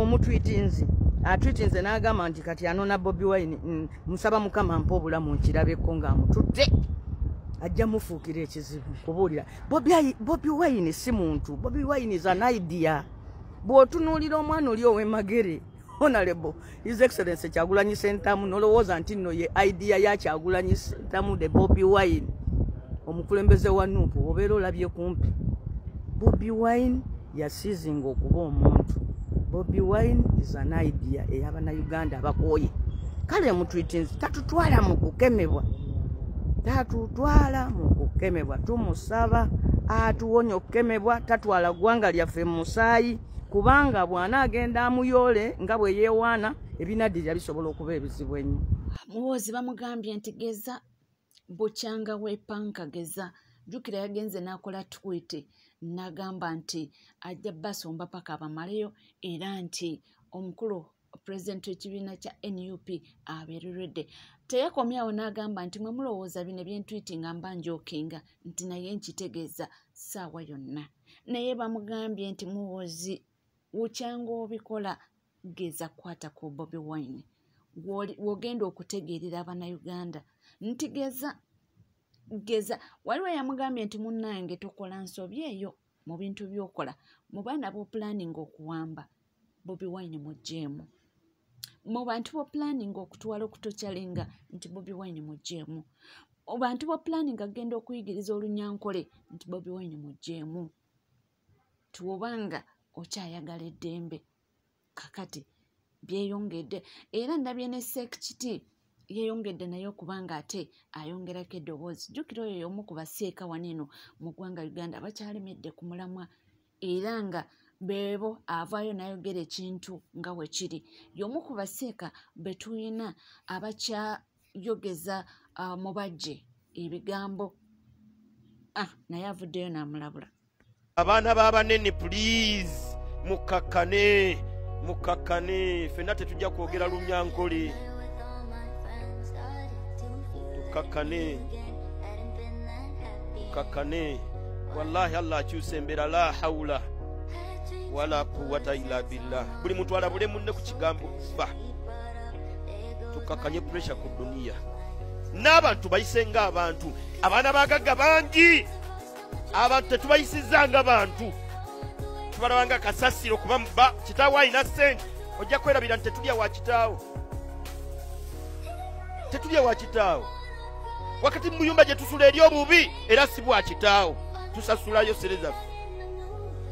omutwitinzi atwitinze n'agamba nti kati anona Bobi Wine musaba mukama mpa obulamu nkirabeko ng'amutudde ajja mufuukira ekizibu kubuulira Bobi Wine si muntu. Bobi Wine is an idea. Bw'otunuulira omwana oli ow'emagere Honorable His Excellency Kyagulanyi Ssentamu nolowooza nti nno ye idea ya Kyagulanyi Ssentamu de Bobi Wine omukulembeze wa Nuupu obeera olabye kumpi. Bobi Wine yasiizinga okuba omuntu. Bobi Wine is an idea ey'Abannayuganda abakooye. Kale mutwitinzi tatutwala mu kukemebwa. Tatutwala mu kukemebwa. Tumusaba atuwonya okukemebwa, tatwala ggwanga lyaffe mu musaayi, kubanga bwana agenda amuyole nga bwe yeewaana ebinaddirira bisobola okuba ebizibu ennyo. Muhoozi bamugambye nti geza bukyanga weepanka geza. Jjukira yagenze n'akola tweet n'agamba nti ajja basomba paka abamaleyo era nti omukulu President w'ekibiina kya NUP abeereredde. Teyakomyawo n'agamba nti mwe mulowooza bino ebyentwiti nga mba njokinga nti naye nkitegeeza ssaawa yonna. Naye bamugambye nti Muhoozi wukyanga obikola geza kwata ku Bobi Wine. Wogenda okutegeerera Abannayuganda nti geza waliwo yamugambye nti munnange tokola nsobi eyo mu bintu by'okola mu baana b'opulaninga okuwamba Bobi Wine mugjeemu. Mu bantu b'opulaninga okutwala okutokyalenga nti Bobi Wine mugjeemu. Mu bantu b'opulaninga agenda okuyigiriza olunyankole nti Bobi Wine mugjeemu. Tuwobanga okyayagala eddembe kakati byeyongedde era ndabye ne Sekiti yeyongedde naye okubanga ate ayongerako eddoboozi. Jjukira oyo y'omu ku baseeka waneno mu ggwanga Uganda bakyalemedde ku mulamwa era nga beebo avaayo n'ayogera ekintu nga bwe kiri. Y'omu ku baseeka be tulina abakyayogeza mu bajje ebigambo naye avuddeyo n'amulabula. Abaana b'abanene please mukakkane ffenna tetujja kwogera lunyankole. Tukakkane wallahi Allah akyusa embeera la hawla wala quwwata illa billah. Buli muntu alabule munne ku kigambo kufa. Tukakkanye pressure ku dunia n'abantu bayisenga abantu. Abaana bagagga bangi abantu tetubayisizanga abantu tubalabanga kasasiro kuba mba kitaawo alina ssente ojja kwerabira nti tetulya wa kitaawo wakati mu yumba gye tusula eri obubi era si bwa kitaawo tusasulayo sere zaffe.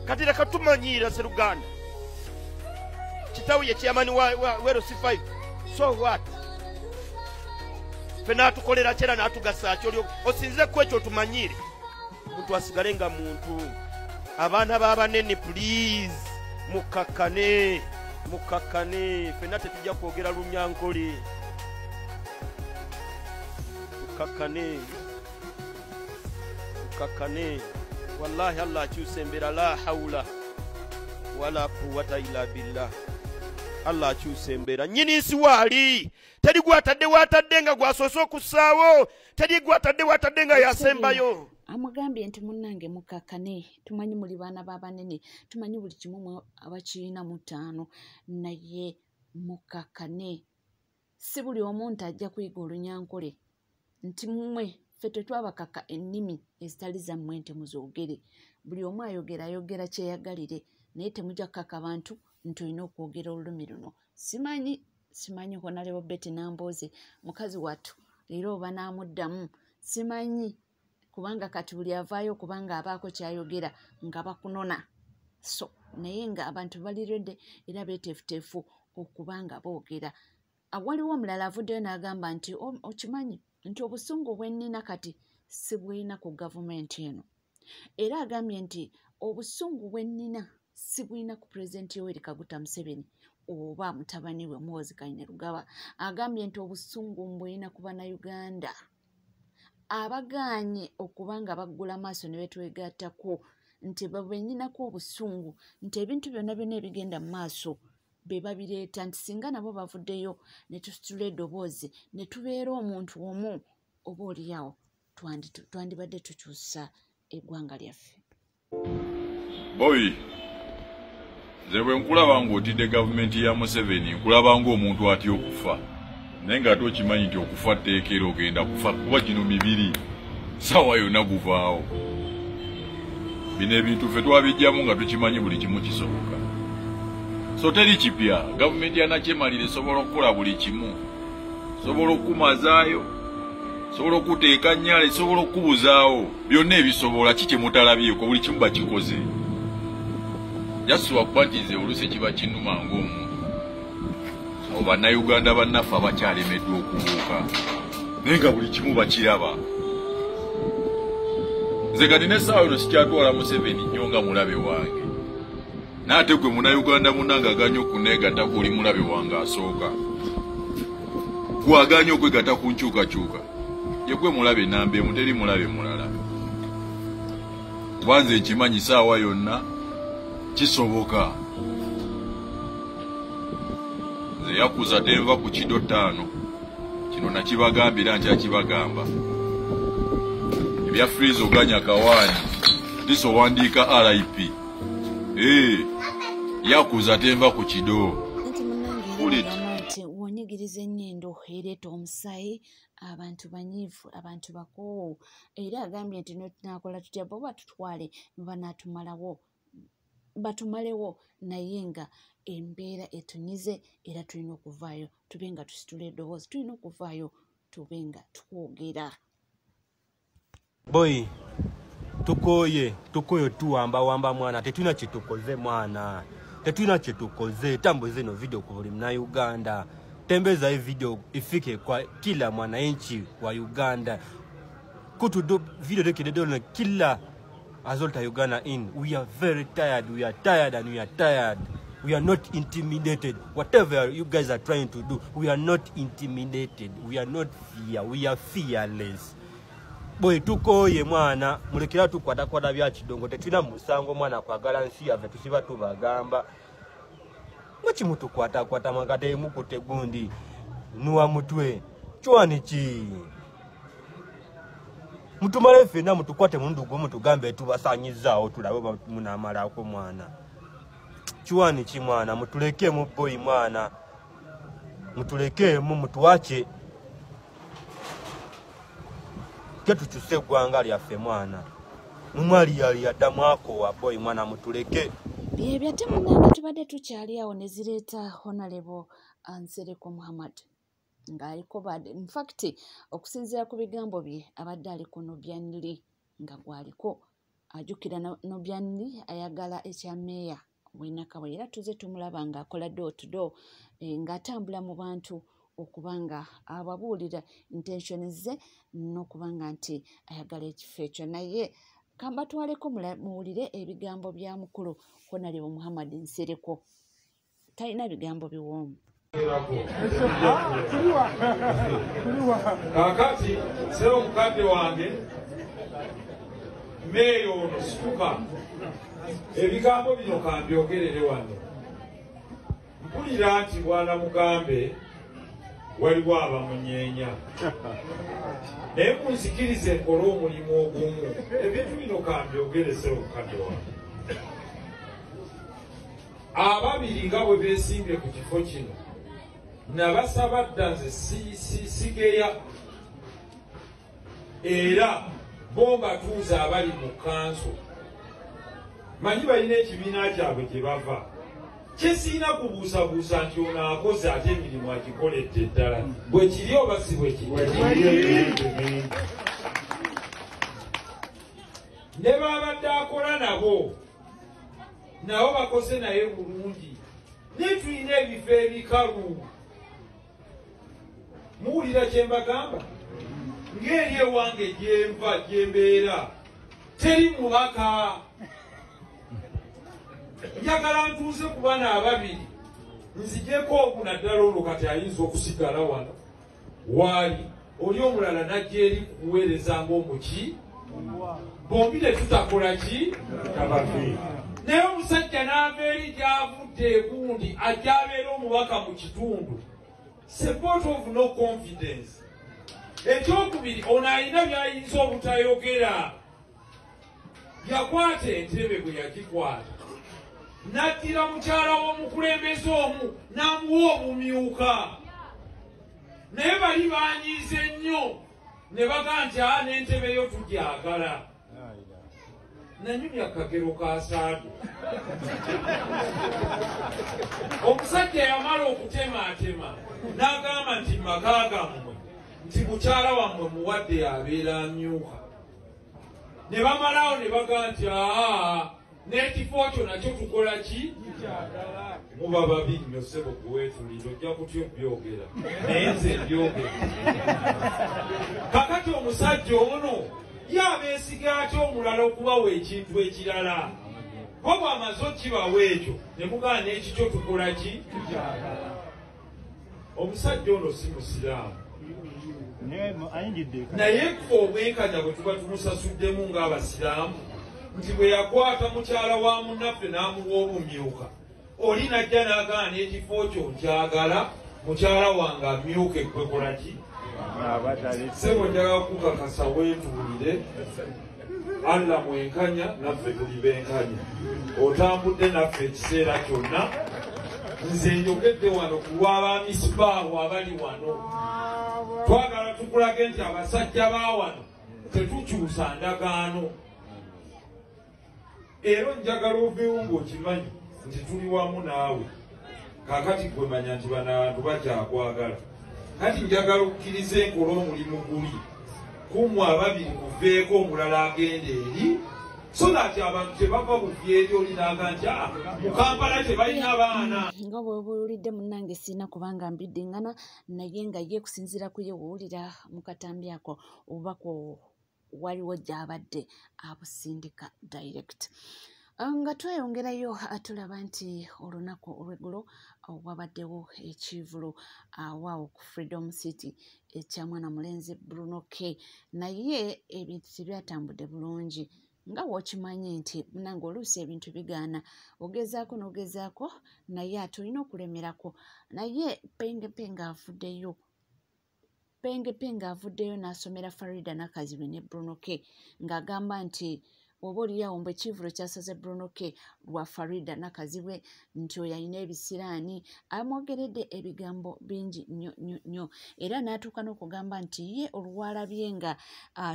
Kati leka tumanyiira Sseruganda kitaawo ye kyamani wero C5 so what ffe n'atukolera kyera n'atugasa kyo osinze ku ekyo tumanyiire muntu asigale nga muntu. Abaana b'abanene please mukakkane ffenna tetujja kwogera lunyankole. Tukakkane wallahi Allah akyusa embeera la hawla wala quwwata illa billah. Allah akyusa embeera. Nnyini nsi waali teri gwatadde watadde nga gwasoose okussaawo, teri gwatadde watadde nga yasembayo. Amugambye nti munnange mukakkane, tumanyi muli baana b'abanene, tumanyi buli kimu abakirina mu ttaano, naye mukakkane. Si buli omuntu ajja kuyiga olunyankole nti mmwe ffe tetwabakaka ennimi ezitali zammwe nti muzoogere. Buli omu ayogera kyeyagalire naye temujja kukaka bantu nti olina okwogera olulimi luno. Simanyi Honorable Betty Nambooze mukazi wattu leero oba n'amuddamu simanyi kubanga kati buli avaayo kubanga abaako kyayogera nga bakunona. So naye nga abantu baliredde era beeteefuteefu okubanga boogera. Waliwo omulala avuddeyo n'agamba nti okimanyi nti obusungu bwe nnina kati si bwina ku gavumenti eno. Era agambye nti obusungu bwe nnina si bwina ku Pulezidenti Yoweri Kaguta Museveni oba mutabani we Muhoozi Kainerugaba. Agambye nti obusungu mbwina ku Bannayuganda abagaanye okubanga baggula maaso ne betwegattako nti babennyinako obusungu nti ebintu byonna byonna ebigenda mu maaso be babireeta nti singa nabo bavuddeyo ne tusitula eddoboozi ne tubeera omuntu omu oba oliyawo twandibadde tukyusa eggwanga lyaffe. Boy Zewe nkulaba ng'otidde gavumenti ya Museveni nkulaba ng'omuntu atya okufa. Naye ng'ate okimanyi nti okufa tteekera ogenda kufa kuba gino mibiri. Sawa yonna guvaawo. Bino ebintu ffe twabijjamu nga tukimanyi buli kimu kisoboka. So teri kipya, gavumenti ya Nakyemalira esobola okukola buli kimu. Sobola okukumazaayo, sobola okuteeka nnyala, sobola okubuzaawo. Byonna ebisobola kiki mutalabyeko buli kimu bakikoze. Yasuwa kuba nti nze oluusi kiba kinnuma ng'omuntu. So bannayuganda bannaffe abakyalemeddwa okubuuka. Naye nga buli kimu bakiraba. Nze kati n'essaawa eno sikyatwala Museveni nnyo nga mulabe wange. N'ate gwe munnayuganda munnange aganya okuneegatta kuli mulabe wange asooka. Gwe aganya okwegatta ku nkyukakyuka. Ye gwe mulabe namba emu teri mulabe mulala. Kuba nze nkimanyi ssaawa yonna kisoboka. Nze yakuza tenva ku kido 5. Kino nakibagambira nkyakibagamba. Ebya freeze oganya kawaani tiso wandiika RIP. Yakuza tenva ku kido. Nti wonyigiriza ennyindo ereeta omusaayi abantu banyiivu abantu bakoowu era agambye nti tunaakola tutya bo batutwale banaatumalawo batumalewo naye nga embeera etunyize era tulina okuvaayo tube nga tusitula eddoboozi tulina okuvaayo tube nga twogera. Boy tukoye tuwamba mwana tetulina kitukoze mwana tetulina kitukoze tambuze no video ku buli mna Uganda tembeza hii video ifike kwa kila mwananchi wa Uganda kutudo video dekidedo na kila azolta Uganda in. We are very tired, we are tired and we are tired. We are not intimidated. Whatever you guys are trying to do, we are not intimidated. We are not fear. We are fearless. Boy tukoye mwana mulekera tukwata bya kidongo tetuna musango mwana kwagala nsi yave tusiba tubagamba mwachi mutu kwata magate mukute gundi nuwa mutwe chwani chi mutumale fena mutukwate mundugo mutugambe tubasanyizao tulabe munamala ko mwana chwani chi mwana mutuleke mu boy mwana mutuleke mu mutuache ketu chuse gwanga lyaffe mwana mumwali yali yaddamu ako wa boy mwana mutuleke byebya temunanga tubadde tukyali awo ne zireeta Honorable Nsereko Muhammad ng'aliko badde in fact okusinziira ku bigambo bye abadde aliko Nobyanli nga gwaliko ajukira Nobyanli ayagala ekya meya w'Enakawa era tuze tumulaba ng'akola door to door ng'atambula mu bantu okubanga ababuulira intention ze n'okubanga nti ayagala ekifo ekyo naye kamba twaleko muwulire ebigambo bya mukulu Honorable Muhammad Nsereko talina bigambo biwoomu. Kakati sero mukadde wange meyo ono situka ebigambo bino kambyogerere wano mpulira nti bwana Mugambe waliwo abamunyeenya naye munzikirize nkole omulimu ogumu ebintu bino kambyogerese omukadde wange ababiri nga bwe beesimbye ku kifo kino nabasaba dda nze sigeya era bo mbatuuza abali mu kanso manyi balina ekibiina kyabwe gye bava kyesiina kubuusabuusa nti ono akoze ate emirimu agikoledde ddala bwe kiri oba si bwe kiri ne babadde akola nabo bakoze naye bulungi naye tulina ebifo ebikalu muwulira kye mbagamba ng'eri ewange gyenva gyembeera teri mubaka njagala ntuuze ku bana ababiri nzijeko ogu naddala olwo kati ayinza okusigala wano waali oli omulala najja eri kuweereza ng'omuki bombi ne tutakola ki naye omusajja n'ava eri gy'avudde egundi ajja abeera omubaka mu kitundu support of no confidence ekyokubiri ono alina by'ayinza obutayogera yakwata entebe bwe yagikwata n'addira mukyala w'omukulembeze omu n'amuwa obumyuka naye bali banyiize nnyo ne baga nti n'entebe yo tugyagala nanyumya akagero ka saadu omusajja yamala okutemaatema n'agamba nti maka gammwe nti mukyala wammwe muwadde yabeera amyuka ne bamalawo ne baga nti n'ekifo kyo nakyo tukola ki muba babi nnyo ssebo kuweetulira ojja kutya obyogera naye nze mbyogera kakati omusajja ono yabeesiga atya omulala okubawa ekintu ekirala bo bw'amaze okibawa ekyo ne mugaa n'ekikyo tukola ki omusajja ono si musiraamu naye obwenkanya bwe tuba tumusasuddemu ng'abasiraamu nti bwe yakwata mukyala wa munnaffe n'amuwa obumyuka oli najja n'agaa n'ekifo kyo nkyagala mukyala wange amyuka ekwekola ki sebo njagala kukakasa weetuulire alla mwenkanya naffe tuli benkanya otambudde naffe ekiseera kyonna nze njogedde wano ku lw'abamisibaahu abali wano twagala tukulage nti abasajja ba wano tetukyusa ndagaano era njagala oveewo ng'okimanyi nti tuli wamu naawe kakati gwe manya nti bano abantu bakyakwagala kati njagala okukkiriza enkola omulimu guli kumu ababiri muveeko omulala agenda eri so that abantu tebava buvi eri olinaga nti mu Kampala tebalina baana nga bwebuwulidde munnange sirina kubanga mbiddeŋŋana naye nga ye kusinziira ku ye wuwulira mu katambi ako obubaka waliwo gy'abadde abusindika direct nga tweyongerayo tulaba nti olunaku olw'eggulo wabaddewo ekivulo awaawo ku Freedom City ekya mwana mulenzi Bruno K naye ebintu tebyatambudde bulungi nga wokimanyi nti nange oluusi ebintu bigaana ogezaako n'ogezaako naye ate olina okulemerako naye pengepenga avuddeyo n'asomera Farida Nakazibwe ne Bruno K ng'agamba nti oba oliyawo mbu ekivulo kyasaze Bruno K lwa Farida Nakazibwe nti oyo alina ebisiraani amwogeredde ebigambo bingi nnyo era n'atuuka n'okugamba nti ye olwalabye nga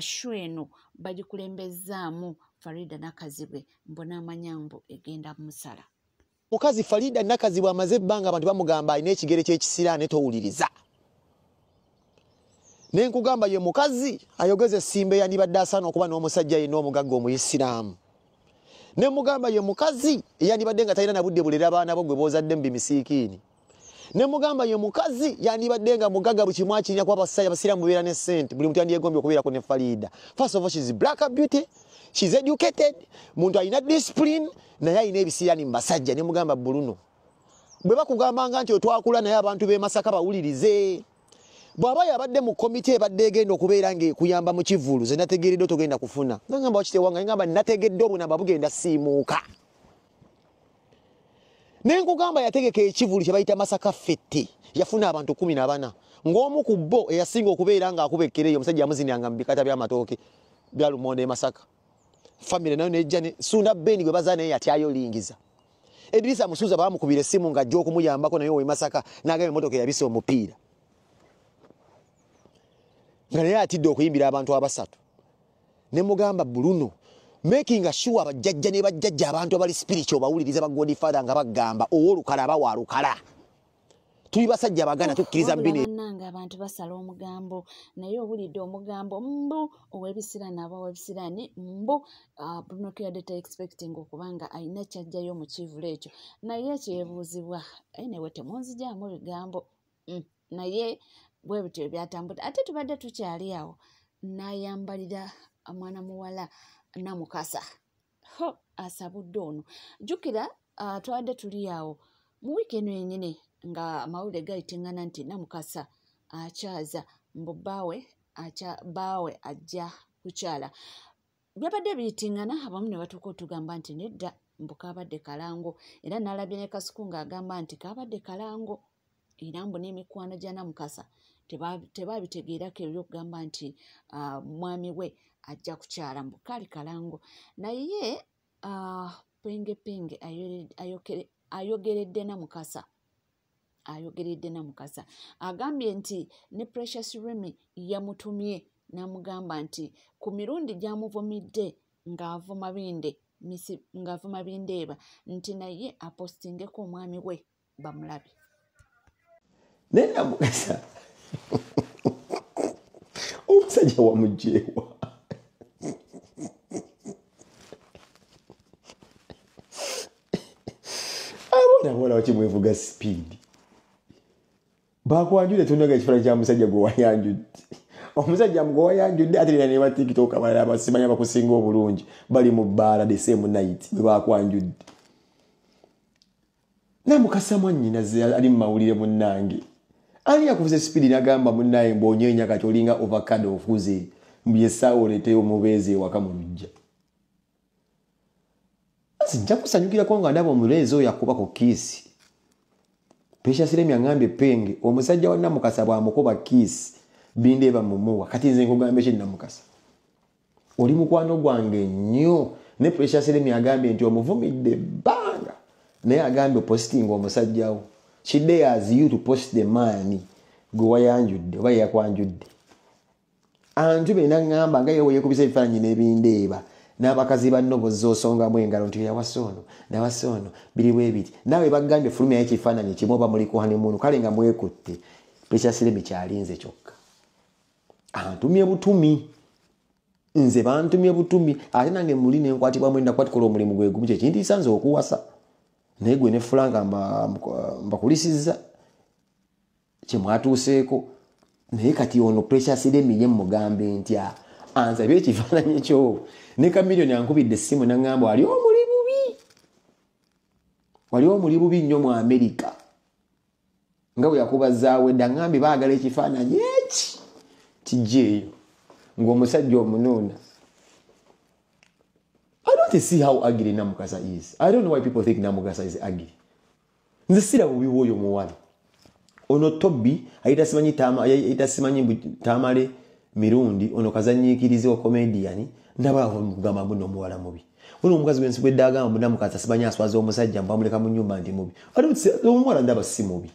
shweno bagikulembezaamu Farida Nakazibwe mbona amanyambu egenda musala mukazi Farida Nakazibwe amaze ebbanga abantu bamugamba alina ekigere ky'ekisiraani towuliriza nenkugamba ye mukazi ayogeze simbe yandibadde asaana okuba n'omusajja yenna omugagga omuyisiraamu ne mugamba ye mukazi yandibadde nga talina na budde bulera abaana bo gwe boozadde mu bimisiikiini ne mugamba ye mukazi yandibadde nga mugagga buli kimu akirina kuba abasiraamu beera ne ssente buli muntu yandyegombye okubeerako ne Farida. First of all, she's black beauty, she's educated, muntu alina discipline naye alina ebisiraani mu basajja. Ne mugamba Bruno bwe bakugambanga nti otwakula naye abantu b'e Masaka bawulirize bw'aba yabadde mu komite ebadde egenda okubeera ng'ekuyamba mu kivulu ze nategeeredde togenda kufuna ngamba wakitewanga ngamba nategedde obunamba bugenda siimuuka nenkugamba yategeka ekivulu kye bayita Masaka Fete yafuna abantu 14 ng'omu ku bo eyasinga okubeera ng'akuba ekkereyo omusajja yamuziniranga mu bikata by'amatooke bya Lumonde e Masaka famire nayo nejja ne Sunda Beni gwe bazaa naye yatyayo lingiza Edrisa Musuuza baamukubira essimu ng'ajja okumuyambako naye ow'e Masaka n'agaba emmotoka eyabisa omupiira nga naye atidde okuyimbira abantu abasatu. Ne mugamba Bruno making sure abajjajja ne bajjajja abantu abali spiritual bawuliriza ba Godfather nga bagamba ow'olukala abawalukala tuli basajja bagana tukkiriza mbine nanga abantu basala omugambo naye owulidde omugambo mbu ow'ebisiraani abaw'ebisiraani mbu Bruno K yadde expecting okubanga alina kyajjayo mu kivulo ekyo naye kyebuuzibwa anyway temunzijaamu bigambo naye bwe bityo byatambudde ate tubadde tukyali awo n'ayambalira mwana muwala Namukasa asabudde ono jjukira twadde tuli awo mu wiiki eno yennyini nga amawulire gayitingana nti Namukasa akyaza mbu baawe ajja kukyala byabadde biyitingana abamu ne batuuka otugamba nti nedda mbu kaabadde kalango era n'alabye ne Kasuku ng'agamba nti kaabadde kalango era mbu n'emikwano gya Namukasa tebabitegeerako ebyokugamba nti mwami we ajja kukyala mbu kaali kalango naye Penge ayogeredde na Mukasa agambye nti ne Precious Remy yamutumye n'amugamba nti ku mirundi gy'amuvumidde ng'avuma Bindeeba nti naye apostingeko omwami we bamulabe. Naye Namukasa omusajja wamugyewa abona wakimwevuga sipiidi bakwanjudde tunaga ekifaananyi kya musajja gwe wayanjudde omusajja gwe wayanjudde ate ne ba TikTok abalala abasimanya bakusinga obulungi bali mu bbaala the same night bwe bakwanjudde. Namukasa mwannyinaze ali mu mawulire munnange ani yakuvuze sipiidi n'agamba munnaye mbonyenya kati olinga ovacado ofuze mbyesawo olete omubeezi ewaka mu lujja. Nja kusanyukirako nga ndaba omuleezi oyo akuba ku kiisi. Precious Remy angambye Penge omusajja wa Namukasa bw'amukuba kiisi Bindeeba mumuwa kati nze nkugambye ki Namukasa oli mukwano gwange nnyo ne Precious Remy agambye nti omuvumidde bbanga naye agambye posting omusajja wo she dares you to post the man gwe wayanjudde oba yakwanjudde. Antu bena ngamba nga yewe yekubisa ebifaananyi n'Ebindeeba n'abakazi banno bozosongamu engalo nti nawasono biri bwe biti naawe bagambye fulumya ekifaananyi kimu oba muli ku honeymoon kale nga mwekutte. Precious Remy kyalinze kyokka antumye butumi nze bantumye butumi ate nange muli nenkwatibwa mwenda kwatikola omulimu gwe gumu kyekintu isanze okuwasa naye gwe ne Franka mbakulisizza kyemwatuuseeko naye kati ono Precious Remy ye mugambe ntya ansabye ekifaananyi kyo ne Kamiliyoni ankubidde essimu n'aŋŋamba wali omuli bubi nnyo mu Amerika nga bwe yakubazaawo edda ŋŋambye baagala ekifaananyi eki kijjeeyo ng'omusajja omunuuna. I don't see how ugly Namukasa is. I don't know why people think Namukasa is ugly. Nze siraba bubi bw'oyo muwala ono Tobi ayita simanyi Tamale mirundi ono kazanyiikirize wa comedian ndaba mugamba muno muwala mubi ono omukazi gwensi bwe dagamba Namukasa simanyi aswaza omusajja mbamuleka mu nnyumba ndi mubi omuwala ndaba si mubi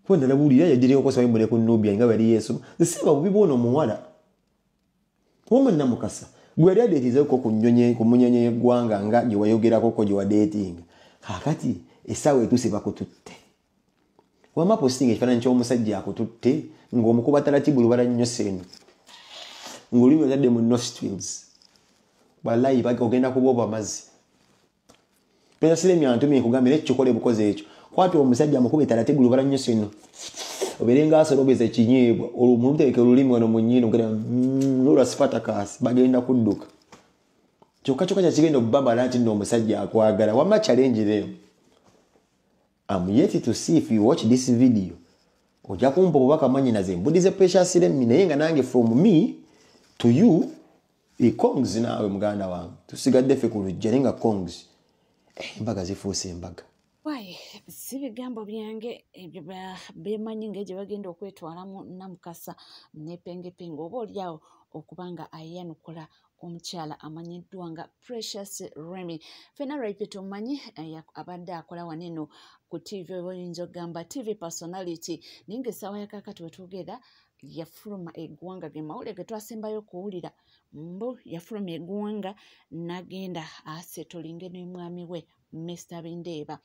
kwenda nabulira yajjire okosa bimule ku Nubia nga bali Yesu siraba bubi bw'ono muwala woman Namukasa gwe yali adeetize ko ku munyonyi y'eggwanga nga gye wayogerako ko gye wadeetinga kakati essaawa etuuse bakututte wama posting ekifaananyi ky'omusajja akututte ng'omukuba taratibu lubala nnyo seeno ng'olimi otadde mu nostrils wallahi ogenda kuba amazzi. Precious Remy antumye nkugambye nekikole bukozi ekyo kwati omusajja amukube taratibu lubala nnyo seeno oberenga asolobeza ekinyeebwa olumuteeke olulimi wano mu nnyindo lula sifatakasi bagenda kudduka kyokka kyakigenda okubabala nti nno omusajja akwagala wama challenge them. I'm yet to see if you watch this video ojja kumpa obubaka manyinaze mbudize Precious Remy naye nga nange from me to you kongs naawe muganda wange tusigadde ffe ku lujja naye nga kongs embaga zifuuse embaga. Waye si bigambo byange ebyo bemanyi ng'egye bagenda okwetwalamu Namukasa ne Penge oba oliawo okubanga ayanukula omukyala amanyiddwa nga Precious Remy. Fena Raipe tumanyi abadde akola waneno ku TV oyinza okugamba TV personality naye ng'essaawa yakakati wetugenda yafuluma eggwanga ge mawulire ge twasembayo okuwulira mbu yafuluma eggwanga n'agenda asetolinge n'omwami we Mr. Bindeeba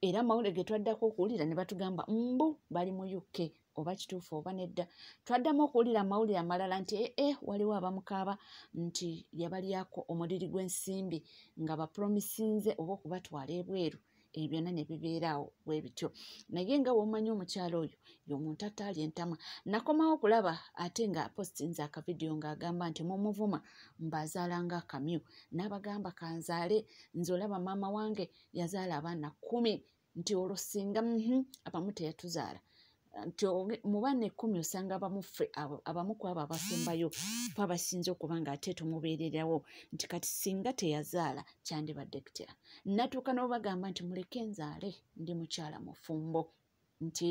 era mawulire ge twaddako okuwulira ne batugamba mbu bali mu UK oba kituufu oba nedda. Twaddamu okuwulira amawulire amalala nti waliwo abamukaaba nti yabalyako omuliri gw'ensimbi nga bapromisinze oba okubatwala ebweru ebyo byonna ne bibeeraawo bwe bityo naye nga womanyi omukyalo oyo y'omuntu ataali entama. Nakomawo okulaba ate nga postinze akavidiyo ng'agamba nti mumuvuma mbazaalanga akamyu n'abagamba kanzaale nze olaba maama wange yazaala abaana 10 nti olwo singa abamu teyatuzaala nti mu baana 10 osanga abamu ku abo abasembayo twabasinze okuba nga ate tumubeererawo nti kati singa teyazaala kyandibadde kitya. Natuuka n'obagamba nti muleke nzaale ndi mukyala mufumbo nti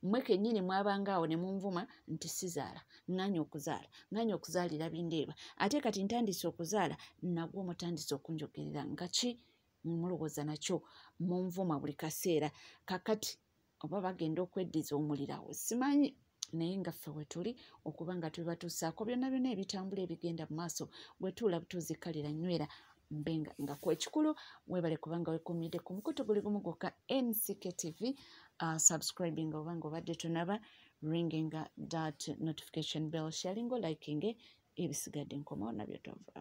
mmwe kennyini mwabanga awo ne munvuma nti sizaala ŋŋanya okuzaalira bindeeba ate kati ntandise okuzaala nagwo mutandise okunjogerera nga ki mulowooza nakyo munvuma buli kaseera kakati oba bagenda okweddiza omulirawo simanyi naye nga ffe wetuli okuba nga tubibatuusaako byonna byonna ebitambula ebigenda mu maaso bwetuula butuuzikalira nywera mbenga nga kwekikulu webale kubanga wekuumidde ku mukutu guli gumu gwokka NCK TV subscribing oba nga obadde tonaba ringing that notification bell sharing liking ebisigadde nkomawo nabyo tova